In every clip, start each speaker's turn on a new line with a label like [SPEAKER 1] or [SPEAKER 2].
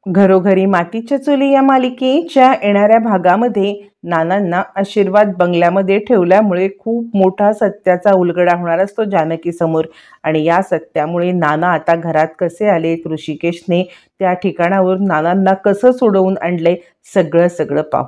[SPEAKER 1] घरोघरी मातीच्या चुली या मालिकेच्या येणाऱ्या भागामध्ये नानांना आशीर्वाद बंगल्यामध्ये ठेवल्यामुळे खूप मोठा सत्याचा उलगडा होणार असतो जानकी समोर। आणि या सत्यामुळे नाना आता घरात कसे आले, ऋषिकेशने त्या ठिकाणावर नानांना कसं सोडवून आणले, सगळं सगळं पाहू।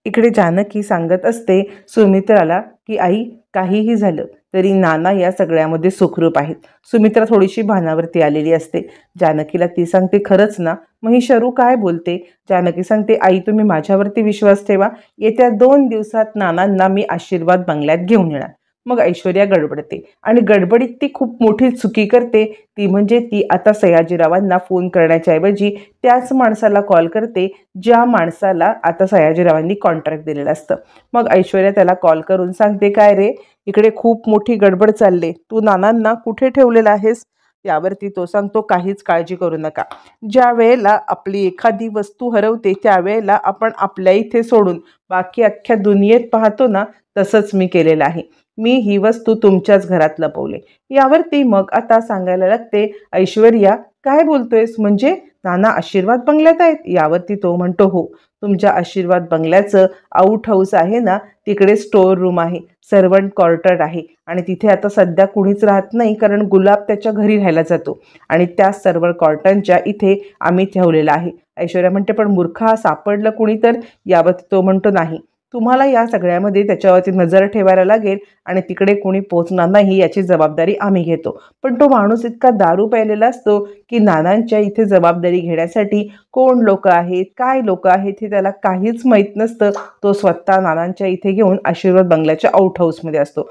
[SPEAKER 1] इकडे जानकी सांगत असते सुमित्राला की आई, काहीही झालं तरी नाना या सगळ्यामध्ये सुखरूप आहेत। सुमित्रा थोडीशी भानावरती आलेली असते। जानकीला ती सांगते खरंच ना? मग ही शरू काय बोलते? जानकी सांगते आई, तुम्ही माझ्यावरती विश्वास ठेवा, येत्या 2 दिवसात नानांना मी आशीर्वाद बंगल्यात घेऊन येणार। मग ऐश्वर्या गडबडते आणि गडबडीत ती खूप मोठी चुकी करते। ती म्हणजे ती आता सयाजीरावांना फोन करण्याच्या ऐवजी त्याच माणसाला कॉल करते ज्या माणसाला आता सयाजीरावांनी कॉन्ट्रॅक्ट दिलेलं असतं। मग ऐश्वर्या त्याला कॉल करून सांगते काय रे, इकडे खूप मोठी गडबड चालली, तू नानांना कुठे ठेवलेला आहेस? यावरती तो सांगतो काहीच काळजी करू नका, ज्या वेळेला आपली एखादी वस्तू हरवते त्यावेळेला आपण आपल्या इथे सोडून बाकी अख्ख्या दुनियेत पाहतो ना, तसंच मी केलेलं आहे। मी ही वस्तू तुमच्याच घरात लपवले। यावरती मग आता सांगायला लागते ऐश्वर्या काय बोलतोयस, म्हणजे नाना आशीर्वाद बंगल्यात आहेत? यावरती तो म्हणतो हो, तुमच्या आशीर्वाद बंगल्याचं आउट हाऊस आहे ना, तिकडे स्टोअर रूम आहे, सर्वंट क्वार्टर आहे आणि तिथे आता सध्या कुणीच राहत नाही, कारण गुलाब त्याच्या घरी राहायला जातो आणि त्या सर्वंट क्वार्टरच्या इथे आम्ही ठेवलेला आहे। ऐश्वर्या म्हणते पण मूर्खा, सापडलं कुणी तर? यावरती तो म्हणतो नाही, तुम्हाला या सगळ्यामध्ये त्याच्यावरती नजर ठेवायला लागेल आणि तिकडे कोणी पोहोचणार नाही याची जबाबदारी आम्ही घेतो। पण तो माणूस इतका दारू प्यायलेला असतो की नानांच्या इथे जबाबदारी घेण्यासाठी कोण लोक आहेत, काय लोक आहेत हे त्याला काहीच माहीत नसतं। तो स्वतः नानांच्या इथे घेऊन आशीर्वाद बंगल्याच्या आउट हाऊसमध्ये असतो।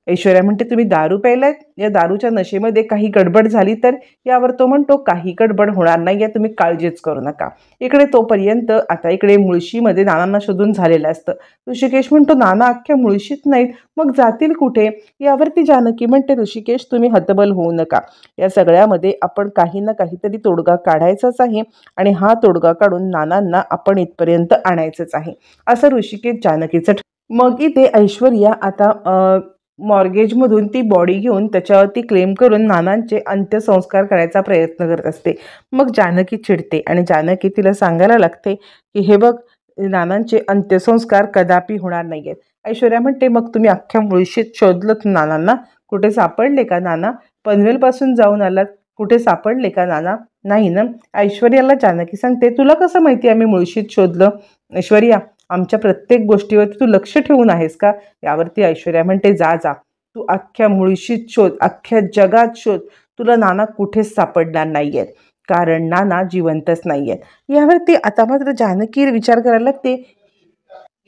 [SPEAKER 1] ऐश्वर्या म्हणते तुम्ही दारू प्यायलात, या दारूच्या नशेमध्ये काही गडबड झाली तर? यावर तो म्हणतो काही गडबड होणार नाही आहे, तुम्ही काळजीच करू नका। इकडे तोपर्यंत आता इकडे मुळशीमध्ये नानांना शोधून झालेलं असतं। ऋषिकेश म्हणतो नाना अख्ख्या मुळशीत नाहीत, मग जातील कुठे? यावरती जानकी म्हणते ऋषिकेश तुम्ही हतबल होऊ नका, या सगळ्यामध्ये आपण काही ना काहीतरी तोडगा काढायचाच आहे आणि हा तोडगा काढून नानांना आपण इथपर्यंत आणायचंच आहे, असं ऋषिकेश जानकीचं मग इथे ऐश्वर्या आता मॉर्गेजमधून ती बॉडी घेऊन त्याच्यावरती क्लेम करून नानांचे अंत्यसंस्कार करायचा प्रयत्न करत असते। मग जानकी चिडते आणि जानकी तिला सांगायला लागते की हे बघ, नानांचे अंत्यसंस्कार कदापि होणार नाही आहेत। ऐश्वर्या म्हणते मग तुम्ही अख्ख्या मुळशीत शोधलत नानांना, कुठे सापडले का नाना? पनवेलपासून जाऊन आलात, कुठे सापडले का नाना? नाही ना? ऐश्वर्याला जानकी सांगते तुला कसं माहिती आम्ही मुळशीत शोधलं? ऐश्वर्या, आमच्या प्रत्येक गोष्टीवरती तू लक्ष ठेवून आहेस का? यावरती ऐश्वर्या म्हणते जा जा, तू अख्ख्या मुळशीत शोध, अख्ख्या जगात शोध, तुला नाना कुठेच सापडणार नाही आहेत, कारण नाना जिवंतच नाही आहेत। यावरती आता मात्र जानकी विचार करायला लागते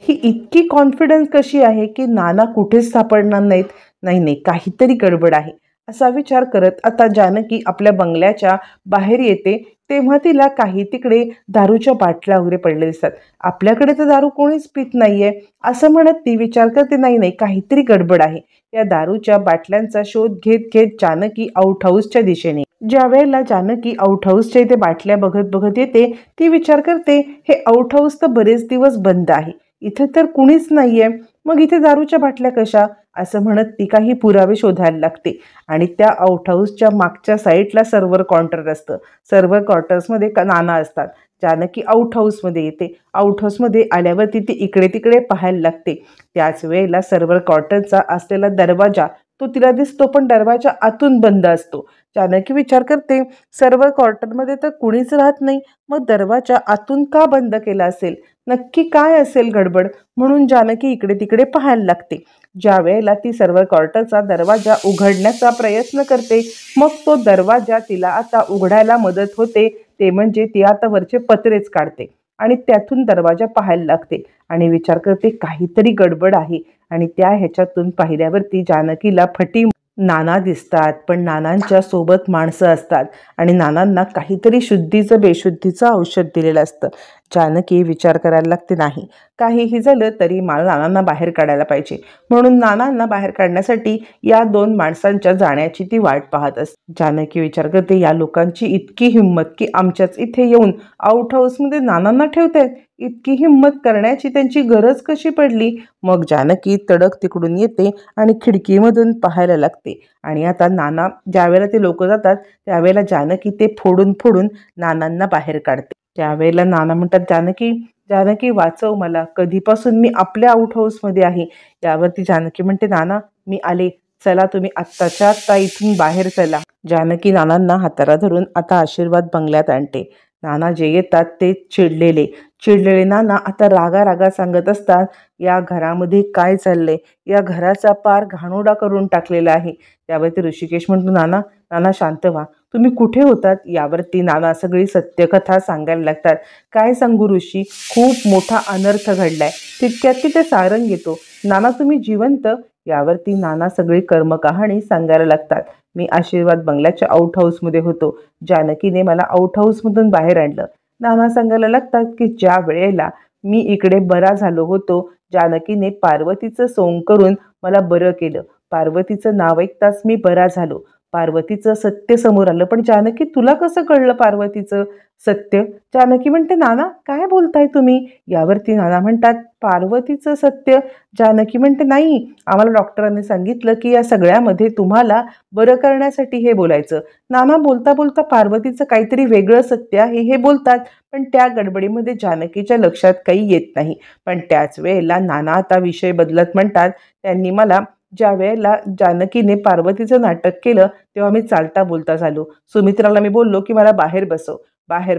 [SPEAKER 1] ही इतकी कॉन्फिडन्स कशी आहे की नाना कुठेच सापडणार नाहीत? नाही नाही, काहीतरी गडबड आहे, असा विचार करत आता जानकी आपल्या बंगल्याच्या बाहेर येते। तेव्हा तिला काही तिकडे दारूच्या बाटल्या वगैरे पडले दिसतात। आपल्याकडे तर दारू कोणीच पित नाहीये, असं म्हणत ती विचार करते नाही नाही, काहीतरी गडबड आहे। या दारूच्या बाटल्यांचा शोध घेत घेत जानकी आउट हाऊसच्या दिशेने ज्या वेळेला जानकी आउट हाऊसच्या इथे बाटल्या बघत बघत येते, ती विचार करते हे आउट हाऊस तर बरेच दिवस बंद आहे, इथे तर कुणीच नाहीये, मग इथे दारूच्या बाटल्या कशा? असं म्हणत ती काही पुरावे शोधायला लागते आणि त्या आउट हाऊसच्या मागच्या साईडला सर्व्हर काउंटर असतं। सर्व्हर क्वार्टर्समध्ये नाना असतात। जानकी आउट हाऊसमध्ये येते। आउट हाऊसमध्ये आल्यावरती ती इकडे तिकडे पाहायला लागते। त्याच वेळेला सर्व्हर क्वार्टरचा असलेला दरवाजा तो तिला दिसतो, पण दरवाजा आतून बंद असतो। जानकी विचार करते सर्व्हर क्वार्टरमध्ये तर कुणीच राहत नाही, मग दरवाजा आतून का बंद केला असेल? नक्की काय असेल गडबड? म्हणून जानकी इकडे तिकडे पाहायला लागते। ज्या वेळेला ती सर्व्हर क्वार्टरचा दरवाजा उघडण्याचा प्रयत्न करते, मग तो दरवाजा तिला आता उघडायला मदत होते, ते म्हणजे ती आता वरचे पत्रेच काढते आणि त्यातून दरवाजा पाहायला लागते आणि विचार करते काहीतरी गडबड आहे। आणि त्या ह्याच्यातून पाहिल्यावरती जानकीला फटी नाना दिसतात, पण नानांच्या सोबत माणसं असतात आणि नानांना काहीतरी शुद्धीचं बेशुद्धीचं औषध दिलेलं असतं। जानकी विचार करायला लागते, नाही काहीही झालं तरी मला नानांना बाहेर काढायला पाहिजे. म्हणून नानांना बाहेर काढण्यासाठी या दोन माणसांच्या जाण्याची ती वाट पाहत असते. जानकी विचार करते, या लोकांची इतकी हिंमत की आमच्याच इथे येऊन आउट हाऊसमध्ये नानांना ठेवतायत. इतकी हिंमत करण्याची त्यांची गरज कशी पडली? मग जानकी तडक तिकडून येते आणि खिडकीमधून पाहायला लागते. आणि आता नाना ज्यावेळेला ते लोक जातात त्यावेळेला जानकी ते फोडून फोडून नानांना बाहेर काढते. त्यावेळेला नाना म्हणतात, जानकी जानकी वाचव मला, कधीपासून मी आपल्या आउट हाऊसमध्ये आहे. यावरती जानकी म्हणते, नाना मी आले, चला तुम्ही आत्ताच्या आत्ता इथून बाहेर चला. जानकी नानांना हाताला धरून आता आशीर्वाद बंगल्यात आणते. नाना जे येतात ते चिडलेले चिडलेले नाना आता रागा रागा सांगत असतात, या घरामध्ये काय चाललंय, या घराचा पार घाणोडा करून टाकलेला आहे. त्यावरती ऋषिकेश म्हणतो, नाना नाना शांत व्हा, तुम्ही कुठे होतात? यावरती नाना सगळी सत्यकथा सांगायला लागतात. काय सांगू ऋषी, खूप मोठा अनर्थ घडलाय. तितक्यात की ते सारंग येतो. नाना तुम्ही जिवंत? यावरती नाना सगळी कर्मकहाणी सांगायला लागतात. मी आशीर्वाद बंगल्याच्या आउट हाऊसमध्ये होतो, जानकीने मला आउट हाऊसमधून बाहेर आणलं. नाना सांगायला लागतात की ज्या वेळेला मी इकडे बरा झालो होतो, जानकीने पार्वतीचं सोंग करून मला बरं केलं. पार्वतीचं नाव ऐकताच मी बरा झालो. पार्वतीचं सत्य समोर आलं. पण जानकी तुला कसं कळलं पार्वतीचं सत्य? जानकी म्हणते, नाना काय बोलताय तुम्ही? यावरती नाना म्हणतात, पार्वतीचं सत्य? जानकी म्हणते, नाही, आम्हाला डॉक्टरांनी सांगितलं की या सगळ्यामध्ये तुम्हाला बरं करण्यासाठी हे बोलायचं. नाना बोलता बोलता पार्वतीचं काहीतरी वेगळं सत्य आहे हे बोलतात, पण त्या गडबडीमध्ये जानकीच्या लक्षात काही येत नाही. पण त्याच वेळेला नाना आता विषय बदलत म्हणतात, त्यांनी मला ज्या वेळेला जानकीने पार्वतीचं नाटक केलं तेव्हा मी चालता बोलता झालो. सुमित्राला मी बोललो की मला बाहेर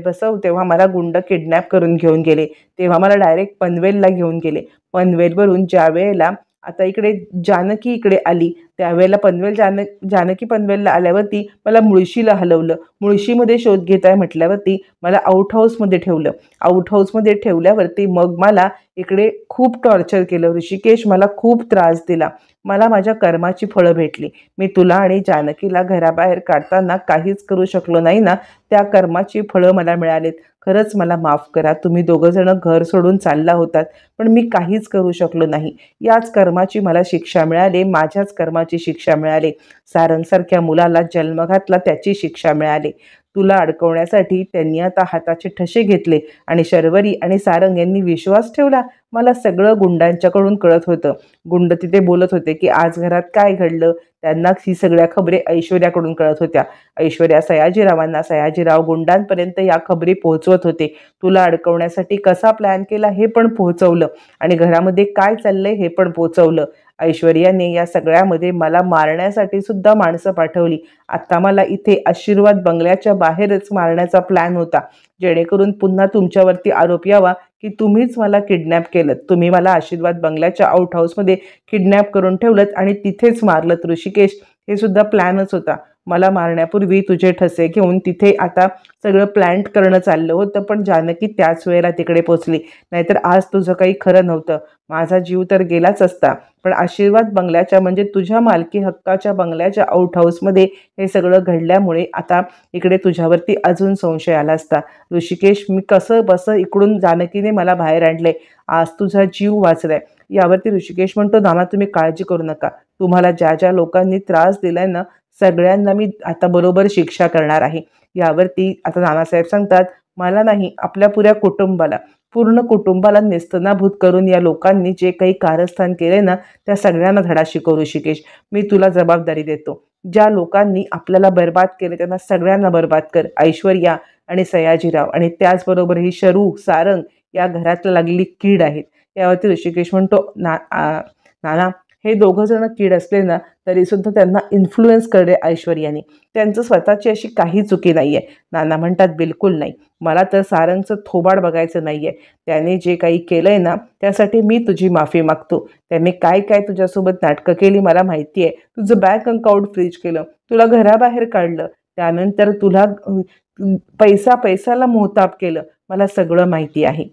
[SPEAKER 1] बसव, तेव्हा मला गुंड किडनॅप करून घेऊन गेले. तेव्हा मला डायरेक्ट पनवेलला घेऊन गेले. पनवेलवरून ज्या वेळेला आता इकडे जानकी इकडे आली त्यावेळेला जानकी पनवेलला आल्यावरती मला मुळशीला हलवलं. मुळशीमध्ये शोध घेत आहे म्हटल्यावरती मला आउट हाऊसमध्ये ठेवलं. आउट हाऊसमध्ये ठेवल्यावरती मग मला इकडे खूप टॉर्चर केलं. ऋषिकेश मला खूप त्रास दिला. मला माझ्या कर्माची फळं भेटली. मी तुला आणि जानकीला घराबाहेर काढताना काहीच करू शकलो नाही ना, त्या कर्माची फळं मला मिळालीत. खरंच मला माफ करा. तुम्ही दोघं जण घर सोडून चालला होतात, पण मी काहीच करू शकलो नाही. याच कर्माची मला शिक्षा मिळाली, माझ्याच कर्माची शिक्षा मिळाली. सारंगसारख्या मुलाला जन्म घातला त्याची शिक्षा मिळाली. तुला अडकवण्यासाठी त्यांनी आता हाताचे ठसे घेतले आणि शर्वरी आणि सारंग यांनी विश्वास ठेवला. मला सगळं गुंडांच्याकडून कळत होतं. गुंड तिथे बोलत होते की आज घरात काय घडलं. त्यांना ही सगळ्या खबरे ऐश्वर्याकडून कळत होत्या. ऐश्वर्या सयाजीरावांना, सयाजीराव गुंडांपर्यंत या खबरी पोहोचवत होते. तुला अडकवण्यासाठी कसा प्लॅन केला हे पण पोहोचवलं आणि घरामध्ये काय चाललंय हे पण पोहोचवलं. ऐश्वर्याने या सगळ्यामध्ये मला मारण्यासाठी सुद्धा माणसं पाठवली. आता मला इथे आशीर्वाद बंगल्याच्या बाहेरच मारण्याचा प्लॅन होता, जेणेकरून पुन्हा तुमच्यावरती आरोप यावा की तुम्हीच मला किडनॅप केलं. तुम्ही मला आशीर्वाद बंगल्याच्या आउट हाऊसमध्ये किडनॅप करून ठेवलं आणि तिथेच मारलं. ऋषिकेश, हे सुद्धा प्लॅनच होता. मला मारण्यापूर्वी तुझे ठसे घेऊन तिथे आता सगळं प्लॅन करणं चाललं होतं, पण जानकी त्याच वेळेला तिकडे पोचली. नाहीतर आज तुझं काही खरं नव्हतं. माझा जीव तर गेलाच असता. पण आशीर्वाद बंगल्याच्या म्हणजे तुझ्या मालकी हक्काच्या बंगल्याच्या आउट हाऊसमध्ये हे सगळं घडल्यामुळे आता इकडे तुझ्यावरती अजून संशय आला असता. ऋषिकेश, मी कसं बसं इकडून जानकीने मला बाहेर आणलंय. आज तुझा जीव वाचलाय. यावरती ऋषिकेश म्हणतो, नाना तुम्ही काळजी करू नका. तुम्हाला ज्या ज्या लोकांनी त्रास दिलाय ना, सगळ्यांना मी आता बरोबर शिक्षा करणार आहे. यावरती आता नानासाहेब सांगतात, मला नाही, आपल्या पूर्ण कुटुंबाला नेस्तनाभूत करून या लोकांनी जे काही कारस्थान केले ना, त्या सगळ्यांना धडा शिकव ऋषिकेश. मी तुला जबाबदारी देतो. ज्या लोकांनी आपल्याला बर्बाद केले त्यांना सगळ्यांना बर्बाद कर. ऐश्वर्या आणि सयाजीराव आणि त्याचबरोबर ही शरू, सारंग या घरातला लागलेली कीड आहेत. यावरती ऋषिकेश म्हणतो, नाना हे दोघं जण कीड असले ना तरी सुद्धा त्यांना इन्फ्लुएन्स करणे ऐश्वर्याने. त्यांचं स्वतःची अशी काही चुकी नाही आहे. नाना म्हणतात, बिलकुल नाही. मला तर सारंगचं थोबाड बघायचं नाही आहे. त्याने जे काही केलंय ना त्यासाठी मी तुझी माफी मागतो. त्याने काय काय तुझ्यासोबत नाटकं केली मला माहिती आहे. तुझं बँक अकाउंट फ्रीज केलं, तुला घराबाहेर काढलं, त्यानंतर तुला पैशाला मोहताप केलं, मला सगळं माहिती आहे.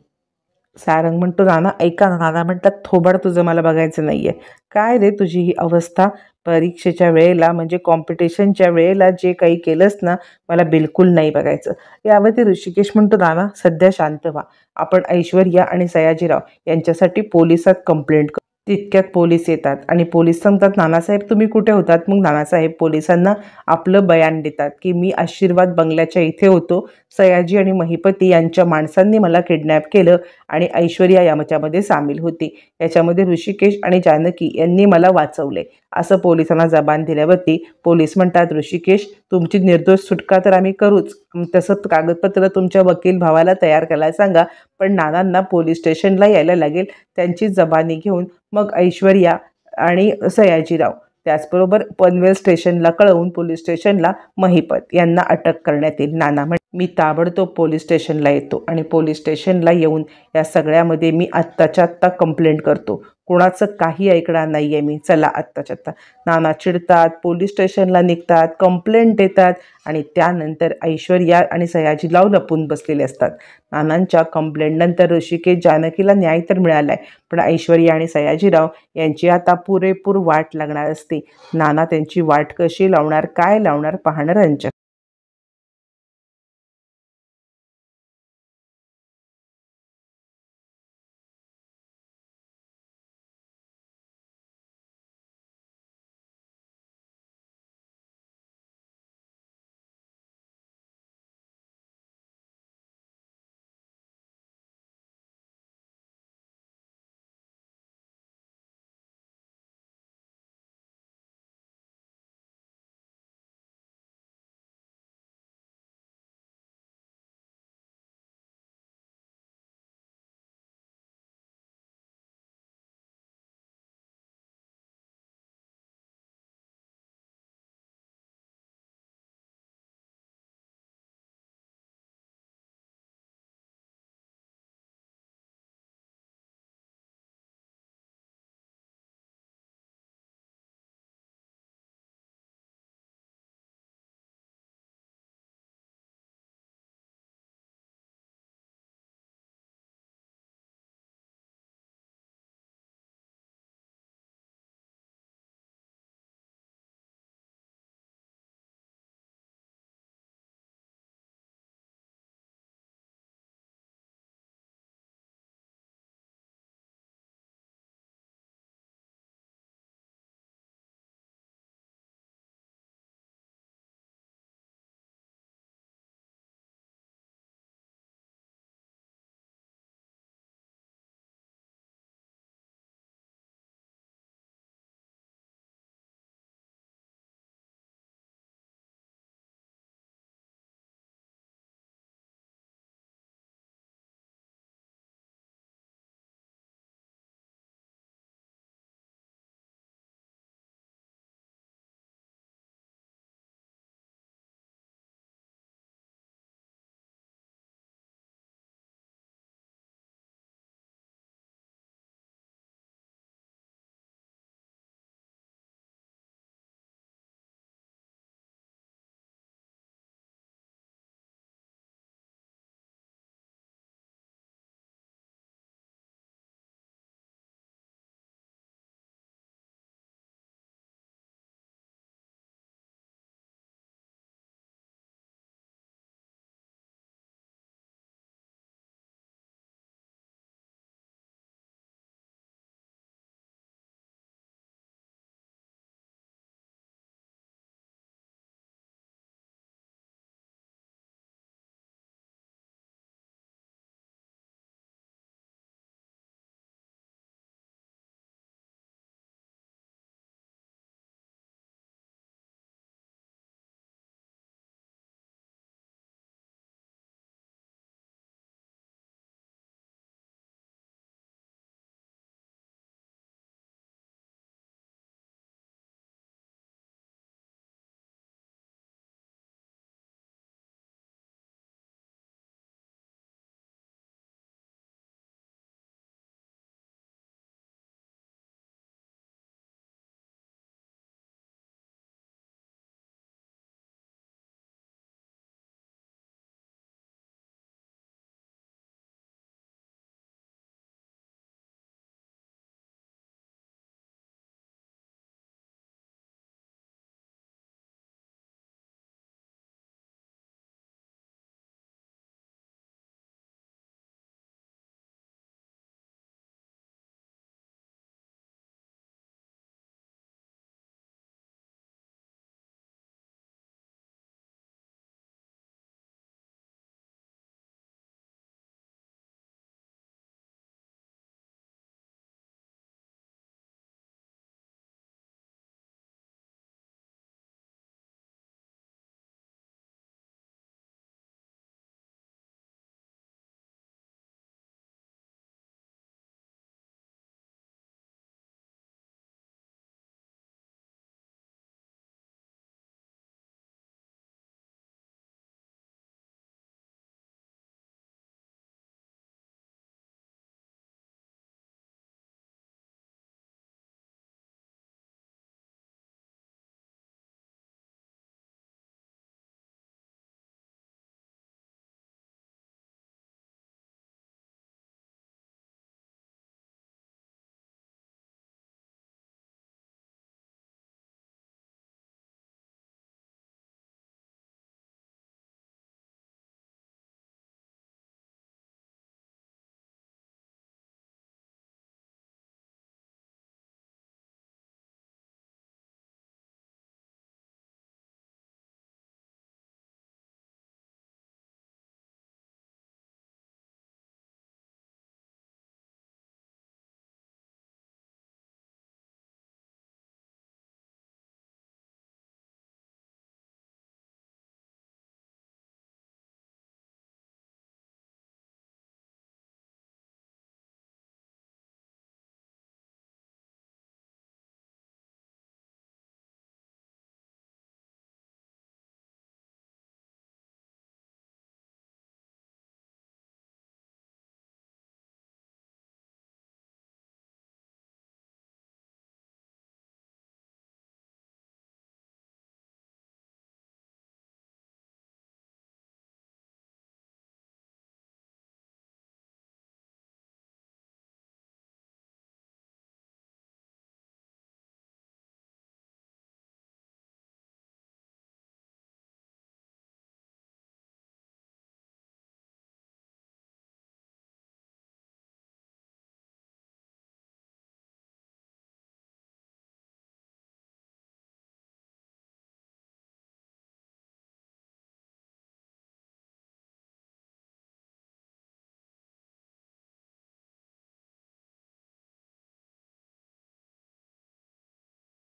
[SPEAKER 1] सारंग म्हणतो, नाना ऐका ना. नाना म्हणतात, थोबाड तुझं मला बघायचं नाहीये. काय रे तुझी ही अवस्था? परीक्षेच्या वेळेला म्हणजे कॉम्पिटिशनच्या वेळेला जे काही केलंस ना, मला बिलकुल नाही बघायचं. यावरती ऋषिकेश म्हणतो, नाना सध्या शांत व्हा. आपण ऐश्वर्या आणि सयाजीराव यांच्यासाठी पोलिसात कंप्लेंट करू. तितक्यात पोलीस येतात आणि पोलीस सांगतात, नानासाहेब तुम्ही कुठे होतात? मग नानासाहेब पोलिसांना आपलं बयान देतात की मी आशीर्वाद बंगल्याच्या इथे होतो. सयाजी आणि महिपती यांच्या माणसांनी मला किडनॅप केलं आणि ऐश्वर्या याच्यामध्ये सामील होती. याच्यामध्ये ऋषिकेश आणि जानकी यांनी मला वाचवले, असं पोलिसांना जबान दिल्यावरती पोलीस म्हणतात, ऋषिकेश तुमची निर्दोष सुटका तर आम्ही करूच, तसं कागदपत्र तुमच्या वकील भावाला तयार करायला सांगा, पण नानांना पोलीस स्टेशनला यायला लागेल. त्यांची जबानी घेऊन मग ऐश्वर्या आणि सयाजीराव त्याचबरोबर पनवेल स्टेशनला कळवून पोलीस स्टेशनला महिपत यांना अटक करण्यात येईल. नाना मी ताबडतोब पोलीस स्टेशनला येतो आणि पोलीस स्टेशनला येऊन या सगळ्यामध्ये मी आत्ताच्या आत्ता कंप्लेंट करतो. कोणाचं काही ऐकणार नाही आहे मी. चला आत्ताच्या आत्ता. नाना चिडतात, पोलीस स्टेशनला निघतात, कंप्लेंट देतात आणि त्यानंतर ऐश्वर्या आणि सयाजीराव लपून बसलेले असतात. नानांच्या कंप्लेंटनंतर ऋषिकेश जानकीला न्याय तर मिळाला आहे, पण ऐश्वर्या आणि सयाजीराव यांची आता पुरेपूर वाट लागणार असते. नाना त्यांची वाट कशी लावणार, काय लावणार पाहणं रंजक.